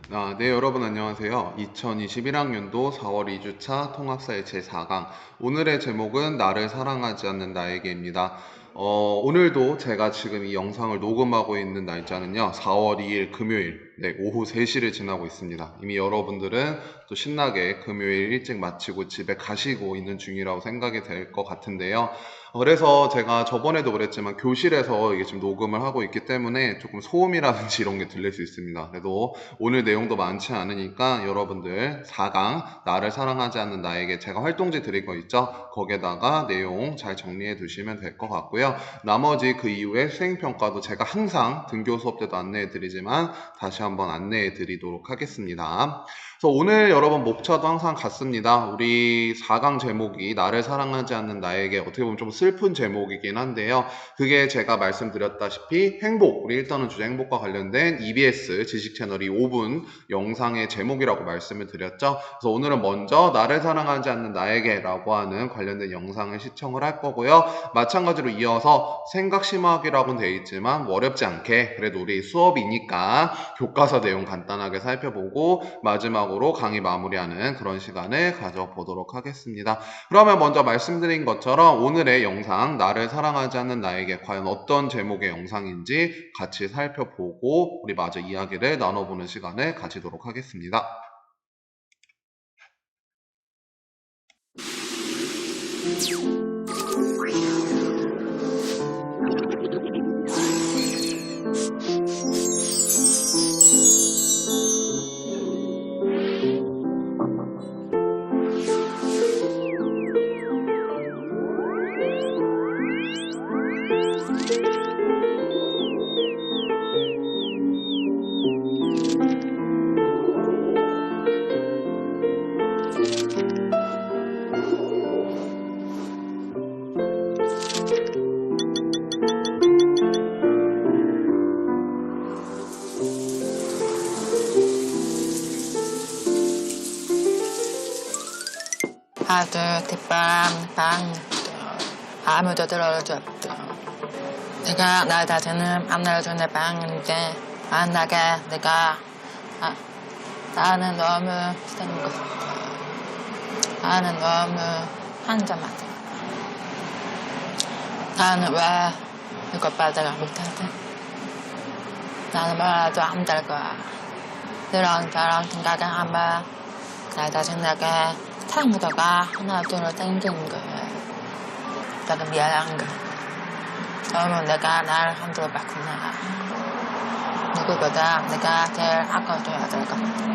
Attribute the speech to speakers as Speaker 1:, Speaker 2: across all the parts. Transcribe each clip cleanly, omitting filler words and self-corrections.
Speaker 1: 네, 여러분 안녕하세요. 2021학년도 4월 2주차 통합사의 제4강. 오늘의 제목은 나를 사랑하지 않는 나에게입니다. 오늘도 제가 지금 이 영상을 녹음하고 있는 날짜는요, 4월 2일 금요일, 오후 3시를 지나고 있습니다. 이미 여러분들은 또 신나게 금요일 일찍 마치고 집에 가시고 있는 중이라고 생각이 될 것 같은데요. 그래서 제가 저번에도 그랬지만 교실에서 이게 지금 녹음을 하고 있기 때문에 조금 소음이라든지 이런 게 들릴 수 있습니다. 그래도 오늘 내용도 많지 않으니까 여러분들 4강 나를 사랑하지 않는 나에게 제가 활동지 드릴 거 있죠? 거기에다가 내용 잘 정리해 두시면 될 것 같고요. 나머지 그 이후에 수행평가도 제가 항상 등교 수업 때도 안내해 드리지만 다시 한번 안내해 드리도록 하겠습니다. 그래서 오늘 여러분 목차도 항상 같습니다. 우리 4강 제목이 나를 사랑하지 않는 나에게 어떻게 보면 좀 슬픈 제목이긴 한데요. 그게 제가 말씀드렸다시피 행복, 우리 일단은 주제 행복과 관련된 EBS 지식 채널이 5분 영상의 제목이라고 말씀을 드렸죠. 그래서 오늘은 먼저 나를 사랑하지 않는 나에게 라고 하는 관련된 영상을 시청을 할 거고요. 마찬가지로 이어서 생각 심화하기라고는 되어 있지만 어렵지 않게 그래도 우리 수업이니까 교과서 내용 간단하게 살펴보고 마지막으로 강의 마무리하는 그런 시간을 가져보도록 하겠습니다. 그러면 먼저 말씀드린 것처럼 오늘의 영상 나를 사랑하지 않는 나에게 과연 어떤 제목의 영상인지 같이 살펴보고 우리 마저 이야기를 나눠보는 시간을 가지도록 하겠습니다.
Speaker 2: 아들 뒷방 아무도 들어줄 없다. 내가 나 자신을 안 열어준 내 방인데 만나게 내가 나는 너무 힘든 것 같아. 나는 너무 한점하다. 나는 왜 이것 받아가 못하지? 나는 뭐라도 안 될 거야. 이런저런 생각을 하면 나 자신에게 사랑보다가 하나 둘을 땡기는 거예요. 내가 미안한 거. 너무 내가 나를 함부로 봤구나. 누구보다 내가 제일 아껴줘야 될 것 같아.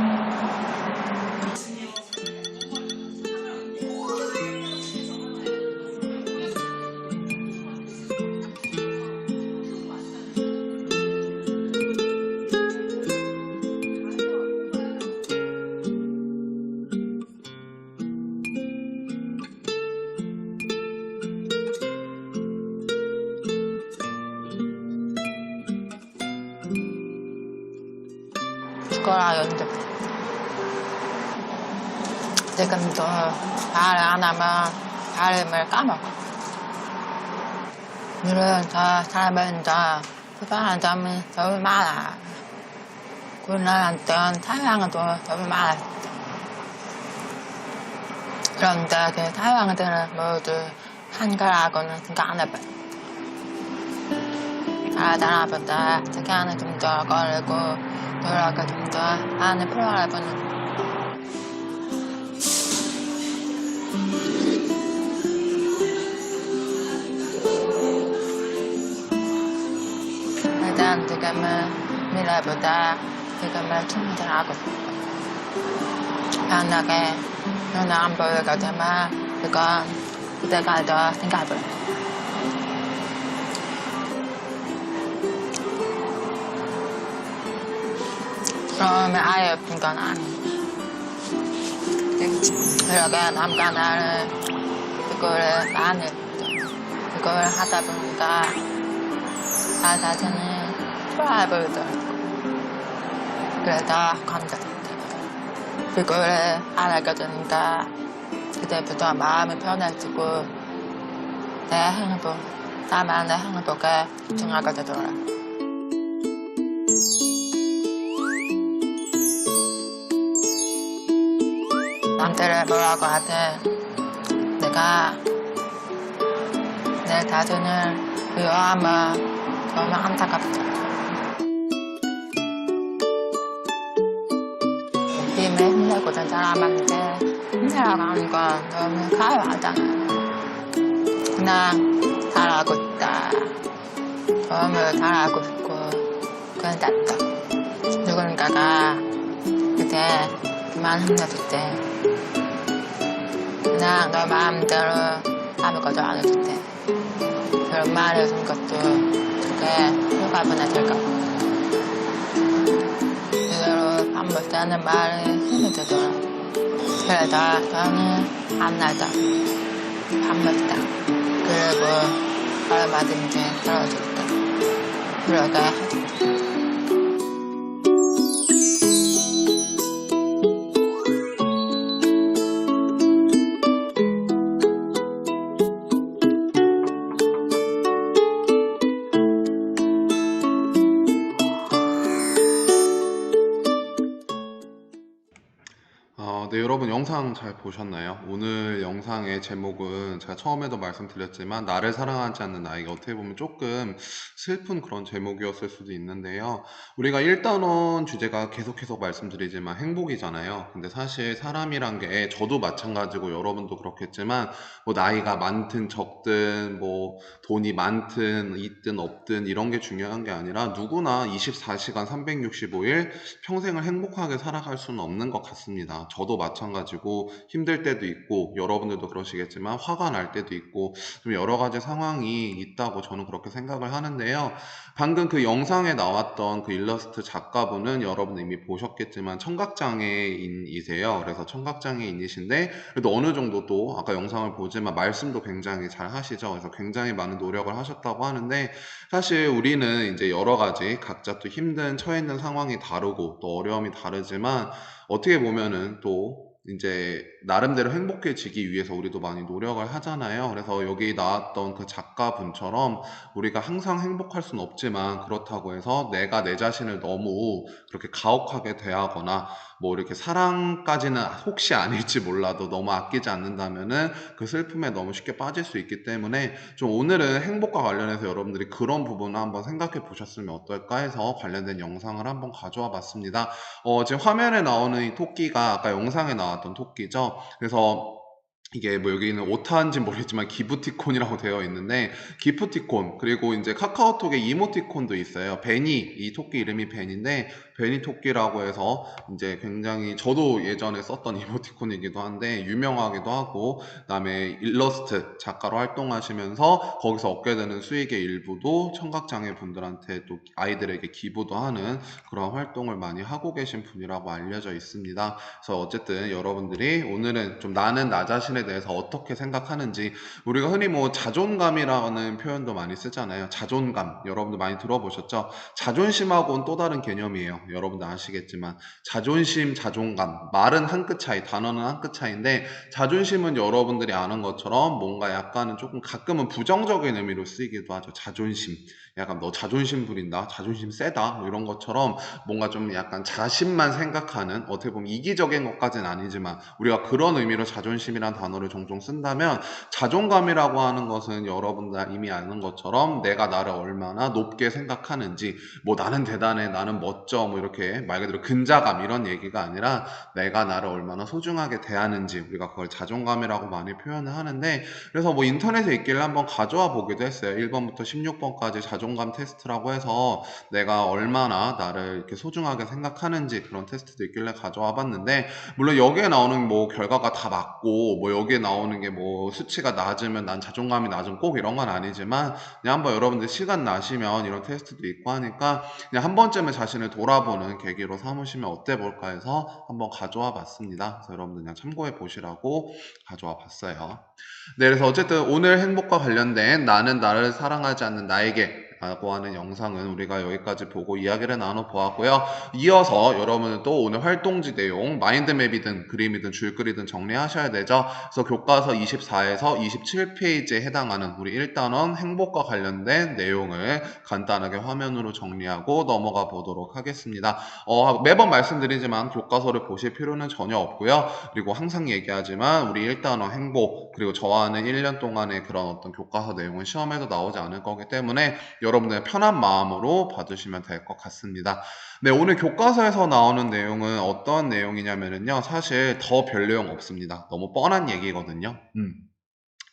Speaker 2: 죽어라 연습. 지금도 말을 안 하면 발음을 까먹어. 물론 저 사람은 저 불편한 점이 너무 많아. 곤란했던 사양도 너무 많았어. 그런데 그 사양들은 모두 한가라고는 생각 안 해봤어. 사람보다 시간이 좀 더 걸리고 노력을 좀 더 많이 풀어보는 일단 지금은 미래보다 지금을 충분하고 편하게 눈에 안 보이게 되면 그건 그때가 더 생각을 해. 그러면 아예 없는 건 아니야. 그러게 남과 나를 그거를 많이 그걸 하다 보니까 나 자신이 좋아 보이더라고. 그래서 감정적이야. 그거를 알게 되니까 그때부터 마음이 편해지고 내 행복, 나만의 행복에 집중하게 되더라. 남들을 뭐라고 하든 내가 내 자신을 미워하면 너무 안타깝다. 힘에 힘내고자 사람한테 힘내라고 하는 건 너무 가요하잖아. 그냥 잘하고 있다. 너무 잘하고 있고 그건 됐다. 누군가가 그때 그만 힘내줄 때 그냥 너 마음대로 아무것도 안 해줄 때 그런 말을 해준 것도 그게 효과분에 될까 봐. 그대로 반복되는 말이 힘이 되더라. 그래서 저는 안 나다. 반복다. 그리고 얼마든지 떨어졌다. 그러게 하자.
Speaker 1: 네, 여러분 영상 잘 보셨나요? 오늘 영상의 제목은 제가 처음에도 말씀드렸지만 나를 사랑하지 않는 나에게 어떻게 보면 조금 슬픈 그런 제목이었을 수도 있는데요. 우리가 일단은 주제가 계속해서 말씀드리지만 행복이잖아요. 근데 사실 사람이란 게 저도 마찬가지고 여러분도 그렇겠지만 뭐 나이가 많든 적든 뭐 돈이 많든 있든 없든 이런 게 중요한 게 아니라 누구나 24시간 365일 평생을 행복하게 살아갈 수는 없는 것 같습니다. 저도 마찬가지고 힘들 때도 있고 여러분들도 그러시겠지만 화가 날 때도 있고 좀 여러 가지 상황이 있다고 저는 그렇게 생각을 하는데요. 방금 그 영상에 나왔던 그 일러스트 작가분은 여러분 이미 보셨겠지만 청각장애인이세요. 그래서 청각장애인이신데 그래도 어느 정도 또 아까 영상을 보지만 말씀도 굉장히 잘 하시죠. 그래서 굉장히 많은 노력을 하셨다고 하는데 사실 우리는 이제 여러 가지 각자 또 힘든 처해 있는 상황이 다르고 또 어려움이 다르지만 어떻게 보면은 또 이제 나름대로 행복해지기 위해서 우리도 많이 노력을 하잖아요. 그래서 여기 나왔던 그 작가분처럼 우리가 항상 행복할 수는 없지만 그렇다고 해서 내가 내 자신을 너무 그렇게 가혹하게 대하거나 뭐 이렇게 사랑까지는 혹시 아닐지 몰라도 너무 아끼지 않는다면은 그 슬픔에 너무 쉽게 빠질 수 있기 때문에 좀 오늘은 행복과 관련해서 여러분들이 그런 부분을 한번 생각해 보셨으면 어떨까 해서 관련된 영상을 한번 가져와 봤습니다. 지금 화면에 나오는 이 토끼가 아까 영상에 나왔던 토끼죠. 그래서 이게 뭐 여기는 오타인지 모르겠지만 기프티콘이라고 되어 있는데 기프티콘 그리고 이제 카카오톡에 이모티콘도 있어요. 베니 이 토끼 이름이 베니인데 베니 토끼라고 해서 이제 굉장히 저도 예전에 썼던 이모티콘이기도 한데 유명하기도 하고 그다음에 일러스트 작가로 활동하시면서 거기서 얻게 되는 수익의 일부도 청각장애 분들한테 또 아이들에게 기부도 하는 그런 활동을 많이 하고 계신 분이라고 알려져 있습니다. 그래서 어쨌든 여러분들이 오늘은 좀 나는 나 자신에 대해서 어떻게 생각하는지 우리가 흔히 뭐 자존감이라는 표현도 많이 쓰잖아요. 자존감 여러분들 많이 들어보셨죠? 자존심하고는 또 다른 개념이에요. 여러분들 아시겠지만 자존심, 자존감 말은 한 끗 차이, 단어는 한 끗 차이인데 자존심은 여러분들이 아는 것처럼 뭔가 약간은 조금 가끔은 부정적인 의미로 쓰이기도 하죠. 자존심 약간 너 자존심 부린다, 자존심 세다 뭐 이런 것처럼 뭔가 좀 약간 자신만 생각하는 어떻게 보면 이기적인 것까지는 아니지만 우리가 그런 의미로 자존심이란 단어를 종종 쓴다면 자존감이라고 하는 것은 여러분들 이미 아는 것처럼 내가 나를 얼마나 높게 생각하는지 뭐 나는 대단해 나는 멋져 뭐 이렇게 말 그대로 근자감 이런 얘기가 아니라 내가 나를 얼마나 소중하게 대하는지 우리가 그걸 자존감이라고 많이 표현을 하는데 그래서 뭐 인터넷에 있길래 한번 가져와 보기도 했어요. 1번부터 16번까지 자존감 테스트라고 해서 내가 얼마나 나를 이렇게 소중하게 생각하는지 그런 테스트도 있길래 가져와 봤는데 물론 여기에 나오는 뭐 결과가 다 맞고 뭐 여기에 나오는 게 뭐 수치가 낮으면 난 자존감이 낮은 꼭 이런 건 아니지만 그냥 한번 여러분들 시간 나시면 이런 테스트도 있고 하니까 그냥 한 번쯤은 자신을 돌아보는 계기로 삼으시면 어때 볼까 해서 한번 가져와 봤습니다. 그래서 여러분들 그냥 참고해 보시라고 가져와 봤어요. 네, 그래서 어쨌든 오늘 행복과 관련된 나는 나를 사랑하지 않는 나에게 라고 하는 영상은 우리가 여기까지 보고 이야기를 나눠보았고요. 이어서 여러분은 또 오늘 활동지 내용 마인드맵이든 그림이든 줄거리든 정리하셔야 되죠. 그래서 교과서 24에서 27페이지에 해당하는 우리 1단원 행복과 관련된 내용을 간단하게 화면으로 정리하고 넘어가 보도록 하겠습니다. 매번 말씀드리지만 교과서를 보실 필요는 전혀 없고요. 그리고 항상 얘기하지만 우리 1단원 행복 그리고 저와는 1년 동안의 그런 어떤 교과서 내용은 시험에도 나오지 않을 거기 때문에 여러분들 편한 마음으로 봐주시면 될 것 같습니다. 네, 오늘 교과서에서 나오는 내용은 어떤 내용이냐면요. 사실 더 별 내용 없습니다. 너무 뻔한 얘기거든요.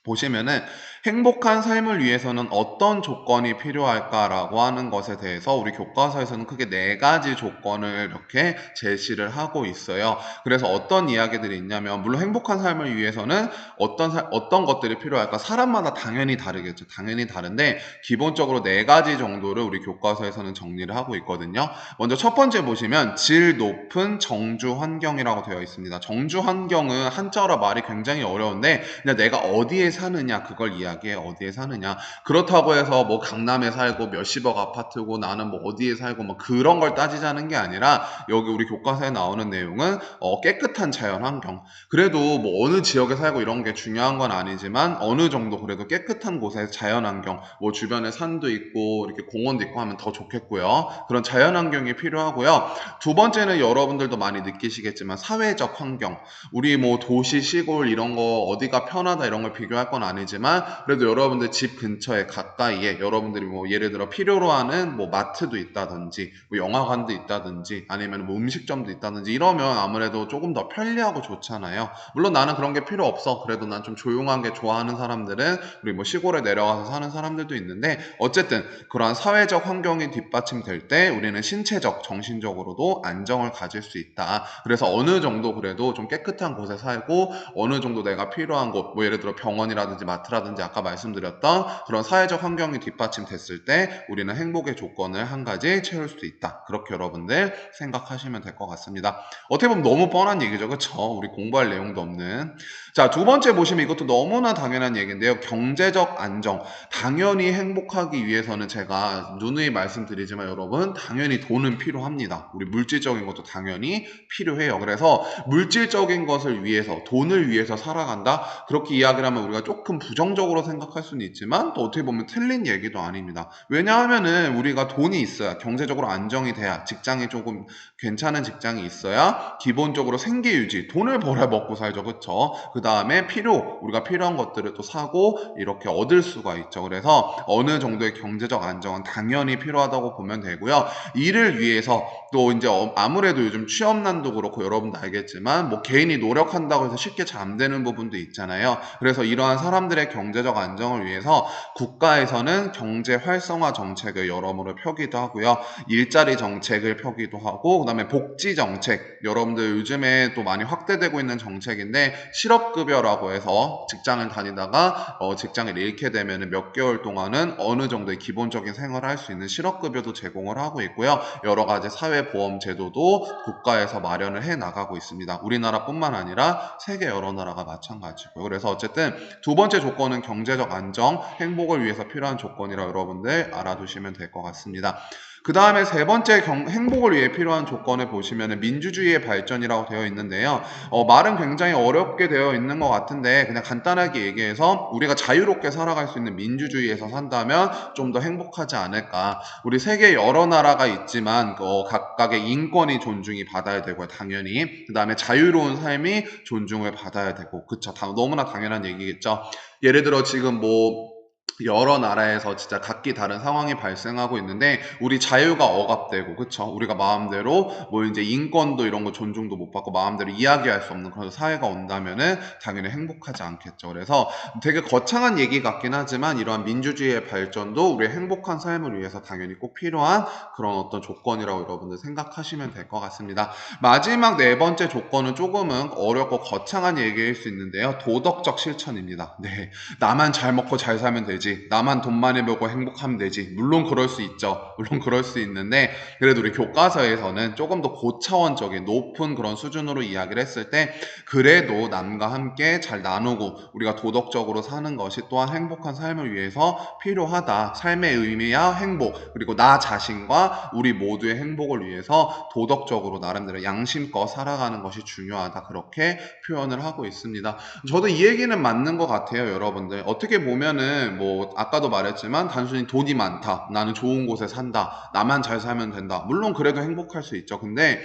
Speaker 1: 보시면은 행복한 삶을 위해서는 어떤 조건이 필요할까라고 하는 것에 대해서 우리 교과서에서는 크게 4가지 조건을 이렇게 제시를 하고 있어요. 그래서 어떤 이야기들이 있냐면 물론 행복한 삶을 위해서는 어떤 것들이 필요할까? 사람마다 당연히 다르겠죠. 당연히 다른데 기본적으로 4가지 정도를 우리 교과서에서는 정리를 하고 있거든요. 먼저 첫 번째 보시면 질 높은 정주 환경이라고 되어 있습니다. 정주 환경은 한자어라 말이 굉장히 어려운데 그냥 내가 어디에 사느냐 그걸 이야기해. 어디에 사느냐. 그렇다고 해서 뭐 강남에 살고 몇십억 아파트고 나는 뭐 어디에 살고 뭐 그런 걸 따지자는 게 아니라 여기 우리 교과서에 나오는 내용은 깨끗한 자연 환경. 그래도 뭐 어느 지역에 살고 이런 게 중요한 건 아니지만 어느 정도 그래도 깨끗한 곳에 자연 환경 뭐 주변에 산도 있고 이렇게 공원도 있고 하면 더 좋겠고요. 그런 자연 환경이 필요하고요. 두 번째는 여러분들도 많이 느끼시겠지만 사회적 환경. 우리 뭐 도시 시골 이런 거 어디가 편하다 이런 걸 비교할 건 아니지만 그래도 여러분들 집 근처에 가까이에 여러분들이 뭐 예를 들어 필요로 하는 뭐 마트도 있다든지 뭐 영화관도 있다든지 아니면 뭐 음식점도 있다든지 이러면 아무래도 조금 더 편리하고 좋잖아요. 물론 나는 그런 게 필요 없어. 그래도 난 좀 조용한 게 좋아하는 사람들은 우리 뭐 시골에 내려가서 사는 사람들도 있는데 어쨌든 그러한 사회적 환경이 뒷받침될 때 우리는 신체적, 정신적으로도 안정을 가질 수 있다. 그래서 어느 정도 그래도 좀 깨끗한 곳에 살고 어느 정도 내가 필요한 곳, 뭐 예를 들어 병원이라든지 마트라든지 아까 말씀드렸던 그런 사회적 환경이 뒷받침됐을 때 우리는 행복의 조건을 한 가지 채울 수 있다. 그렇게 여러분들 생각하시면 될 것 같습니다. 어떻게 보면 너무 뻔한 얘기죠. 그렇죠? 우리 공부할 내용도 없는. 자, 두 번째 보시면 이것도 너무나 당연한 얘기인데요. 경제적 안정. 당연히 행복하기 위해서는 제가 누누이 말씀드리지만 여러분 당연히 돈은 필요합니다. 우리 물질적인 것도 당연히 필요해요. 그래서 물질적인 것을 위해서 돈을 위해서 살아간다 그렇게 이야기를 하면 우리가 조금 부정적으로 생각할 수는 있지만 또 어떻게 보면 틀린 얘기도 아닙니다. 왜냐하면은 우리가 돈이 있어야 경제적으로 안정이 돼야 직장이 조금 괜찮은 직장이 있어야 기본적으로 생계 유지 돈을 벌어 먹고 살죠. 그렇죠? 그 다음에 우리가 필요한 것들을 또 사고 이렇게 얻을 수가 있죠. 그래서 어느 정도의 경제적 안정은 당연히 필요하다고 보면 되고요. 이를 위해서 또 이제 아무래도 요즘 취업난도 그렇고 여러분도 알겠지만 뭐 개인이 노력한다고 해서 쉽게 잘 안 되는 부분도 있잖아요. 그래서 이러한 사람들의 경제적 안정을 위해서 국가에서는 경제 활성화 정책을 여러모로 펴기도 하고요. 일자리 정책을 펴기도 하고 그다음에 복지 정책 여러분들 요즘에 또 많이 확대되고 있는 정책인데 실업급여라고 해서 직장을 다니다가 직장을 잃게 되면 몇 개월 동안은 어느 정도의 기본적인 생활을 할 수 있는 실업급여도 제공을 하고 있고요. 여러 가지 사회보험 제도도 국가에서 마련을 해 나가고 있습니다. 우리나라뿐만 아니라 세계 여러 나라가 마찬가지고요. 그래서 어쨌든 두 번째 조건은 경제적 안정, 행복을 위해서 필요한 조건이라 여러분들 알아두시면 될 것 같습니다. 그 다음에 세 번째 행복을 위해 필요한 조건을 보시면 민주주의의 발전이라고 되어 있는데요. 말은 굉장히 어렵게 되어 있는 것 같은데 그냥 간단하게 얘기해서 우리가 자유롭게 살아갈 수 있는 민주주의에서 산다면 좀 더 행복하지 않을까. 우리 세계 여러 나라가 있지만 각각의 인권이 존중이 받아야 되고요. 당연히. 그 다음에 자유로운 삶이 존중을 받아야 되고 그쵸. 너무나 당연한 얘기겠죠. 예를 들어 지금 뭐 여러 나라에서 진짜 각기 다른 상황이 발생하고 있는데 우리 자유가 억압되고 그쵸 우리가 마음대로 뭐 이제 인권도 이런 거 존중도 못 받고 마음대로 이야기할 수 없는 그런 사회가 온다면은 당연히 행복하지 않겠죠. 그래서 되게 거창한 얘기 같긴 하지만 이러한 민주주의의 발전도 우리의 행복한 삶을 위해서 당연히 꼭 필요한 그런 어떤 조건이라고 여러분들 생각하시면 될 것 같습니다. 마지막 네 번째 조건은 조금은 어렵고 거창한 얘기일 수 있는데요. 도덕적 실천입니다. 네, 나만 잘 먹고 잘 살면 되지. 되지. 나만 돈 많이 벌고 행복하면 되지. 물론 그럴 수 있죠. 물론 그럴 수 있는데 그래도 우리 교과서에서는 조금 더 고차원적인 높은 그런 수준으로 이야기를 했을 때 그래도 남과 함께 잘 나누고 우리가 도덕적으로 사는 것이 또한 행복한 삶을 위해서 필요하다. 삶의 의미와 행복 그리고 나 자신과 우리 모두의 행복을 위해서 도덕적으로 나름대로 양심껏 살아가는 것이 중요하다. 그렇게 표현을 하고 있습니다. 저도 이 얘기는 맞는 것 같아요, 여러분들. 어떻게 보면은 뭐 아까도 말했지만 단순히 돈이 많다, 나는 좋은 곳에 산다, 나만 잘 살면 된다. 물론 그래도 행복할 수 있죠. 근데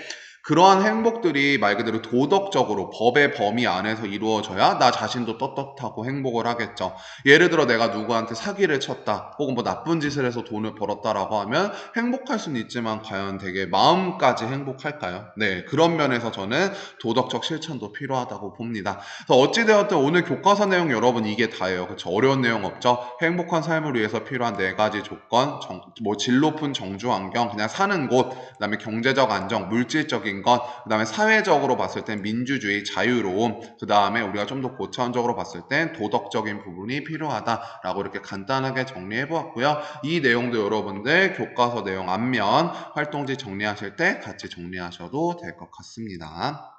Speaker 1: 그러한 행복들이 말 그대로 도덕적으로 법의 범위 안에서 이루어져야 나 자신도 떳떳하고 행복을 하겠죠. 예를 들어 내가 누구한테 사기를 쳤다 혹은 뭐 나쁜 짓을 해서 돈을 벌었다라고 하면 행복할 수는 있지만 과연 되게 마음까지 행복할까요? 네, 그런 면에서 저는 도덕적 실천도 필요하다고 봅니다. 그래서 어찌되었든 오늘 교과서 내용 여러분 이게 다예요. 그렇죠? 어려운 내용 없죠? 행복한 삶을 위해서 필요한 네 가지 조건, 뭐 질 높은 정주 환경, 그냥 사는 곳, 그다음에 경제적 안정, 물질적인 것, 그다음에 사회적으로 봤을 땐 민주주의, 자유로움, 그다음에 우리가 좀 더 고차원적으로 봤을 땐 도덕적인 부분이 필요하다라고 이렇게 간단하게 정리해 보았고요. 이 내용도 여러분들 교과서 내용 앞면 활동지 정리하실 때 같이 정리하셔도 될 것 같습니다.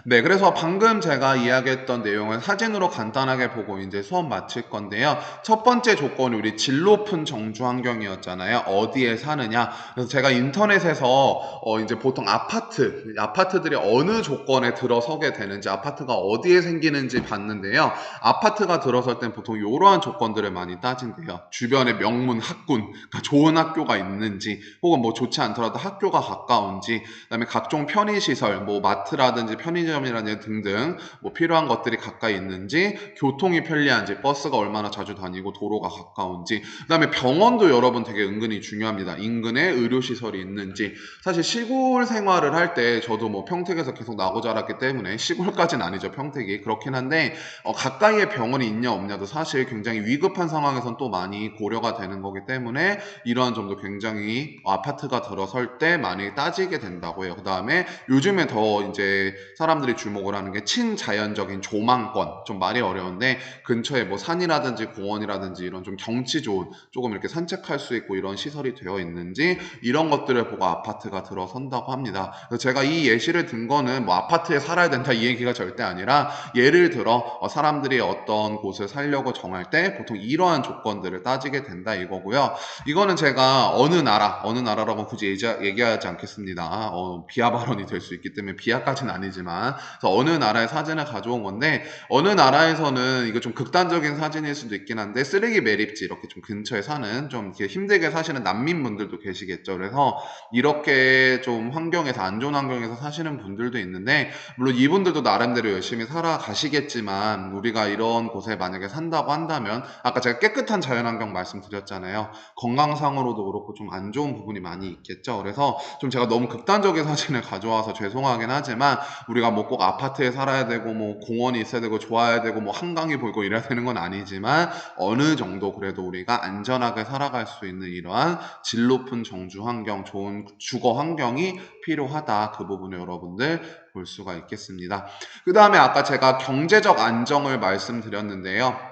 Speaker 1: 네, 그래서 방금 제가 이야기했던 내용을 사진으로 간단하게 보고 이제 수업 마칠 건데요. 첫 번째 조건이 우리 질 높은 정주 환경이었잖아요. 어디에 사느냐. 그래서 제가 인터넷에서 이제 보통 아파트들이 어느 조건에 들어서게 되는지, 아파트가 어디에 생기는지 봤는데요. 아파트가 들어설 땐 보통 이러한 조건들을 많이 따진대요. 주변에 명문 학군, 그러니까 좋은 학교가 있는지, 혹은 뭐 좋지 않더라도 학교가 가까운지, 그다음에 각종 편의시설, 뭐 마트라든지 편의점이라든지 등등 뭐 필요한 것들이 가까이 있는지, 교통이 편리한지, 버스가 얼마나 자주 다니고 도로가 가까운지, 그다음에 병원도 여러분 되게 은근히 중요합니다. 인근에 의료시설이 있는지. 사실 시골 생활을 할 때 저도 뭐 평택에서 계속 나고 자랐기 때문에 시골까지는 아니죠, 평택이. 그렇긴 한데 가까이에 병원이 있냐 없냐도 사실 굉장히 위급한 상황에선 또 많이 고려가 되는 거기 때문에 이러한 점도 굉장히 아파트가 들어설 때 많이 따지게 된다고 해요. 그 다음에 요즘에 더 이제 사람들이 주목을 하는 게 친자연적인 조망권. 좀 말이 어려운데 근처에 뭐 산이라든지 공원이라든지 이런 좀 경치 좋은 조금 이렇게 산책할 수 있고 이런 시설이 되어 있는지 이런 것들을 보고 아파트가 들어선다고 합니다. 그래서 제가 이 예시를 든 거는 뭐 아파트에 살아야 된다 이 얘기가 절대 아니라 예를 들어 사람들이 어떤 곳을 살려고 정할 때 보통 이러한 조건들을 따지게 된다 이거고요. 이거는 제가 어느 나라라고 굳이 얘기하지 않겠습니다. 비하 발언이 될 수 있기 때문에 비하까지는 아니지만 그래서 어느 나라의 사진을 가져온 건데 어느 나라에서는 이거 좀 극단적인 사진일 수도 있긴 한데 쓰레기 매립지 이렇게 좀 근처에 사는 좀 이렇게 힘들게 사시는 난민분들도 계시겠죠. 그래서 이렇게 좀 환경에서 안 좋은 환경에서 사시는 분들도 있는데 물론 이분들도 나름대로 열심히 살아가시겠지만 우리가 이런 곳에 만약에 산다고 한다면 아까 제가 깨끗한 자연환경 말씀드렸잖아요. 건강상으로도 그렇고 좀 안 좋은 부분이 많이 있겠죠. 그래서 좀 제가 너무 극단적인 사진을 가져와서 죄송하긴 하지만 우리가 뭐 꼭 아파트에 살아야 되고 뭐 공원이 있어야 되고 좋아야 되고 뭐 한강이 보이고 이래야 되는 건 아니지만 어느 정도 그래도 우리가 안전하게 살아갈 수 있는 이러한 질 높은 정주 환경, 좋은 주거 환경이 필요하다. 그 부분을 여러분들 볼 수가 있겠습니다. 그 다음에 아까 제가 경제적 안정을 말씀드렸는데요.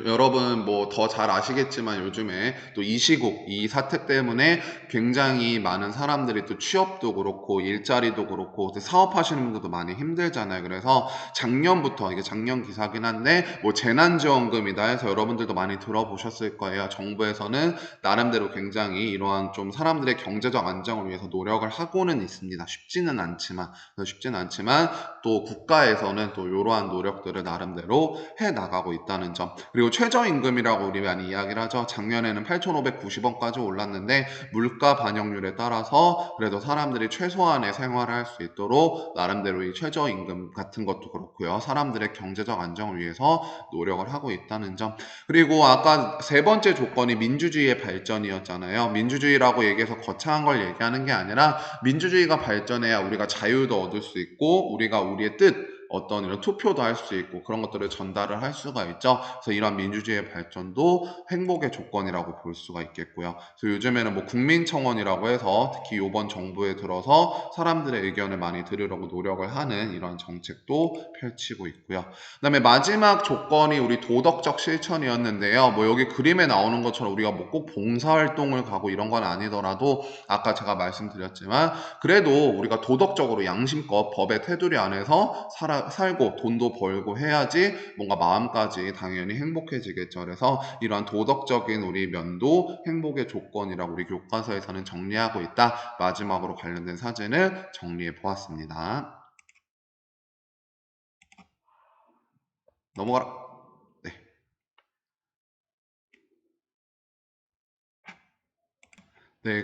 Speaker 1: 여러분 뭐 더 잘 아시겠지만 요즘에 또 이 시국 이 사태 때문에 굉장히 많은 사람들이 또 취업도 그렇고 일자리도 그렇고 사업하시는 분들도 많이 힘들잖아요. 그래서 작년부터 이게 작년 기사긴 한데 뭐 재난지원금이다 해서 여러분들도 많이 들어보셨을 거예요. 정부에서는 나름대로 굉장히 이러한 좀 사람들의 경제적 안정을 위해서 노력을 하고는 있습니다. 쉽지는 않지만 또 국가에서는 또 이러한 노력들을 나름대로 해 나가고 있다는 점. 그리고 최저임금이라고 우리 많이 이야기를 하죠. 작년에는 8,590원까지 올랐는데 물가 반영률에 따라서 그래도 사람들이 최소한의 생활을 할 수 있도록 나름대로 이 최저임금 같은 것도 그렇고요. 사람들의 경제적 안정을 위해서 노력을 하고 있다는 점. 그리고 아까 세 번째 조건이 민주주의의 발전이었잖아요. 민주주의라고 얘기해서 거창한 걸 얘기하는 게 아니라 민주주의가 발전해야 우리가 자유도 얻을 수 있고 우리가 우리의 뜻 어떤 이런 투표도 할 수 있고 그런 것들을 전달을 할 수가 있죠. 그래서 이런 민주주의의 발전도 행복의 조건이라고 볼 수가 있겠고요. 그래서 요즘에는 뭐 국민청원이라고 해서 특히 이번 정부에 들어서 사람들의 의견을 많이 들으려고 노력을 하는 이런 정책도 펼치고 있고요. 그다음에 마지막 조건이 우리 도덕적 실천이었는데요. 뭐 여기 그림에 나오는 것처럼 우리가 뭐 꼭 봉사활동을 가고 이런 건 아니더라도 아까 제가 말씀드렸지만 그래도 우리가 도덕적으로 양심껏 법의 테두리 안에서 살고 돈도 벌고 해야지 뭔가 마음까지 당연히 행복해지겠죠. 그래서 이러한 도덕적인 우리 면도 행복의 조건이라고 우리 교과서에서는 정리하고 있다. 마지막으로 관련된 사진을 정리해 보았습니다. 넘어가라. 네.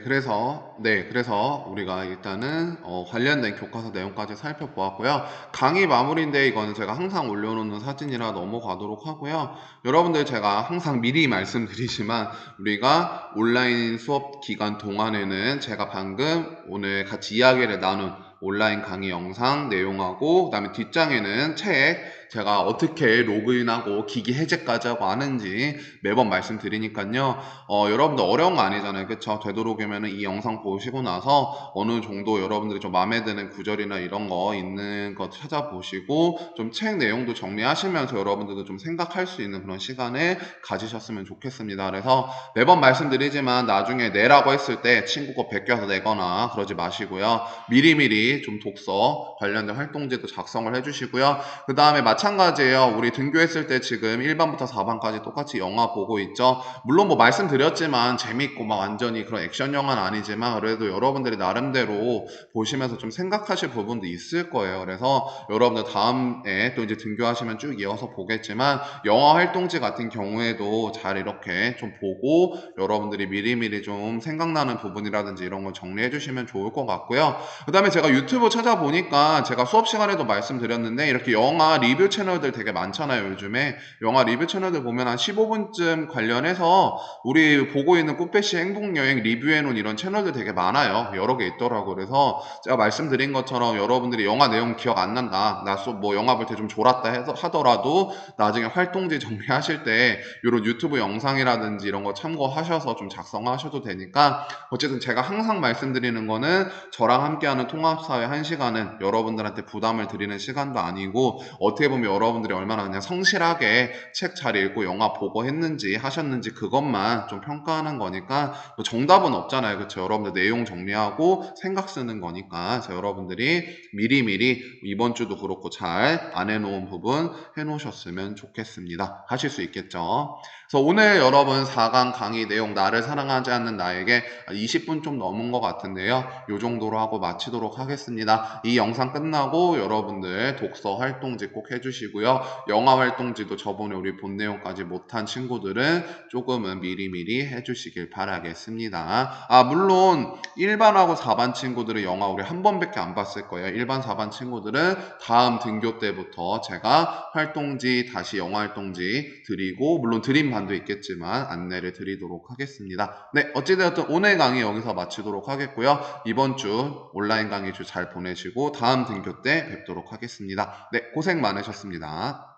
Speaker 1: 그래서 우리가 일단은 관련된 교과서 내용까지 살펴보았고요. 강의 마무리인데 이거는 제가 항상 올려놓는 사진이라 넘어가도록 하고요. 여러분들 제가 항상 미리 말씀드리지만 우리가 온라인 수업 기간 동안에는 제가 방금 오늘 같이 이야기를 나눈 온라인 강의 영상 내용하고 그다음에 뒷장에는 책 제가 어떻게 로그인하고 기기 해제까지 하고 하는지 매번 말씀드리니까요. 여러분들 어려운 거 아니잖아요. 그쵸? 되도록이면 이 영상 보시고 나서 어느 정도 여러분들이 좀 마음에 드는 구절이나 이런 거 있는 거 찾아보시고 좀 책 내용도 정리하시면서 여러분들도 좀 생각할 수 있는 그런 시간을 가지셨으면 좋겠습니다. 그래서 매번 말씀드리지만 나중에 내라고 했을 때 친구 거 베껴서 내거나 그러지 마시고요. 미리미리 좀 독서 관련된 활동지도 작성을 해주시고요. 그 다음에 마찬가지예요. 우리 등교했을 때 지금 1반부터 4반까지 똑같이 영화 보고 있죠. 물론 뭐 말씀드렸지만 재밌고 막 완전히 그런 액션 영화는 아니지만 그래도 여러분들이 나름대로 보시면서 좀 생각하실 부분도 있을 거예요. 그래서 여러분들 다음에 또 이제 등교하시면 쭉 이어서 보겠지만 영화 활동지 같은 경우에도 잘 이렇게 좀 보고 여러분들이 미리미리 좀 생각나는 부분이라든지 이런 걸 정리해 주시면 좋을 것 같고요. 그 다음에 제가 유튜브 찾아보니까 제가 수업 시간에도 말씀드렸는데 이렇게 영화 리뷰 채널들 되게 많잖아요. 요즘에 영화 리뷰 채널들 보면 한 15분쯤 관련해서 우리 보고 있는 꾸페시 행복여행 리뷰해놓은 이런 채널들 되게 많아요. 여러 개 있더라고요. 그래서 제가 말씀드린 것처럼 여러분들이 영화 내용 기억 안 난다. 나 뭐 영화 볼 때 좀 졸았다 하더라도 나중에 활동지 정리하실 때 이런 유튜브 영상이라든지 이런 거 참고하셔서 좀 작성하셔도 되니까 어쨌든 제가 항상 말씀드리는 거는 저랑 함께하는 통합사회 1시간은 여러분들한테 부담을 드리는 시간도 아니고 어떻게 보면 여러분들이 얼마나 그냥 성실하게 책 잘 읽고 영화 보고 했는지 하셨는지 그것만 좀 평가하는 거니까 뭐 정답은 없잖아요. 그렇죠? 여러분들 내용 정리하고 생각 쓰는 거니까 그래서 여러분들이 미리미리 이번 주도 그렇고 잘 안 해놓은 부분 해놓으셨으면 좋겠습니다. 하실 수 있겠죠? 그래서 오늘 여러분 4강 강의 내용 나를 사랑하지 않는 나에게 20분 좀 넘은 것 같은데요. 이 정도로 하고 마치도록 하겠습니다. 이 영상 끝나고 여러분들 독서 활동지 꼭 해주시고요. 영화 활동지도 저번에 우리 본 내용까지 못한 친구들은 조금은 미리미리 해주시길 바라겠습니다. 물론 1반하고 4반 친구들은 영화 우리 한 번밖에 안 봤을 거예요. 1반, 4반 친구들은 다음 등교 때부터 제가 활동지 다시 영화 활동지 드리고 물론 드림 반도 있겠지만 안내를 드리도록 하겠습니다. 네, 어찌되었든 오늘 강의 여기서 마치도록 하겠고요. 이번 주 온라인 강의 주 잘 보내시고 다음 등교 때 뵙도록 하겠습니다. 네, 고생 많으셨습니다.